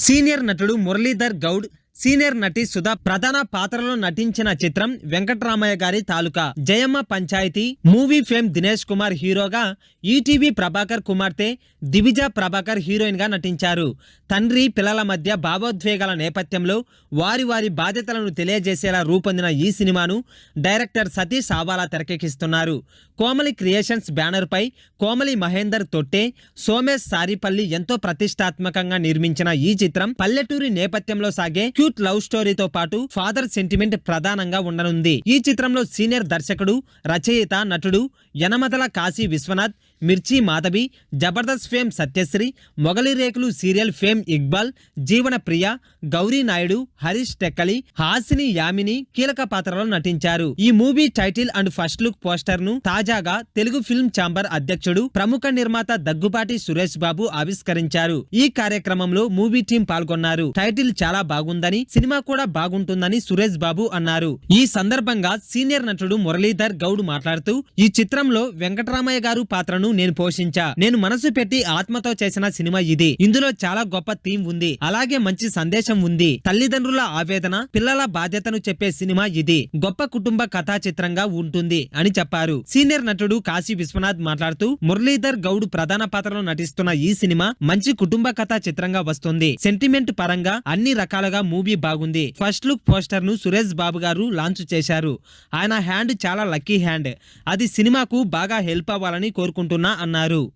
Senior నటుడు Muralidhar Goud, senior నటి సుధా ప్రధాన పాత్రలో నటించిన చిత్రం వెంకట్రామయ్య గారి తాలూకా. జయమ్మ పంచాయతీ మూవీ ఫేమ్ దినేష్ కుమార్ హీరోగా, ఈటీవీ ప్రభాకర్ కుమార్తె దివిజ ప్రభాకర్ హీరోయిన్ గా నటించారు. తండ్రి పిల్లల మధ్య భావోద్వేగాల నేపథ్యంలో వారి వారి బాధ్యతలను తెలియజేసేలా రూపొందిన ఈ సినిమాను డైరెక్టర్ సతీష్ ఆవాలా తెరకెక్కిస్తున్నారు. కోమలి క్రియేషన్స్ బ్యానర్ పై కోమలి మహేందర్ తొట్టే, సోమేష్ సారిపల్లి ఎంతో ప్రతిష్టాత్మకంగా నిర్మించిన ఈ చిత్రం పల్లెటూరి నేపథ్యంలో సాగే క్యూట్ లవ్ స్టోరీతో పాటు ఫాదర్ సెంటిమెంట్ ప్రధానంగా ఉండనుంది. ఈ చిత్రంలో సీనియర్ దర్శకుడు, రచయిత, నటుడు యనమదల కాశీ విశ్వనాథ్, మిర్చి మాధవి, జబర్దస్త్ ఫేమ్ సత్యశ్రీ, మొగలి రేకులు సీరియల్ ఫేమ్ ఇక్బాల్, జీవన ప్రియ, గౌరీ నాయుడు, హరీష్ టెక్కలి, హాసిని యామిని కీలక పాత్రలో నటించారు. ఈ movie title and first look poster ను తాజాగా తెలుగు ఫిల్మ్ ఛాంబర్ అధ్యక్షుడు, ప్రముఖ నిర్మాత దగ్గుబాటి సురేష్ బాబు ఆవిష్కరించారు. ఈ కార్యక్రమంలో మూవీ టీం పాల్గొన్నారు. టైటిల్ చాలా బాగుందని, సినిమా కూడా బాగుంటుందని సురేష్ బాబు అన్నారు. ఈ సందర్భంగా సీనియర్ నటుడు మురళీధర్ గౌడ్ మాట్లాడుతూ, ఈ చిత్రంలో వెంకటరామయ్య గారు పాత్రను నేను పోషించా. నేను మనసు పెట్టి ఆత్మతో చేసిన సినిమా ఇది. ఇందులో చాలా గొప్ప థీమ్ ఉంది, అలాగే మంచి సందేశం ఉంది. తల్లిదండ్రుల ఆవేదన, పిల్లల బాధ్యతను చెప్పే సినిమా ఇది. గొప్ప కుటుంబ కథా చిత్రంగా ఉంటుంది అని చెప్పారు. సీనియర్ నటుడు కాశీ విశ్వనాథ్ మాట్లాడుతూ, మురళీధర్ గౌడ్ ప్రధాన పాత్రలో నటిస్తున్న ఈ సినిమా మంచి కుటుంబ కథా చిత్రంగా వస్తుంది. సెంటిమెంట్ పరంగా అన్ని రకాలుగా మూవీ బాగుంది. ఫస్ట్ లుక్ పోస్టర్ ను సురేష్ బాబు గారు లాంచ్ చేశారు. ఆయన హ్యాండ్ చాలా లక్కీ హ్యాండ్. అది సినిమాకు బాగా హెల్ప్ అవ్వాలని కోరుకుంటున్నా అన్నారు.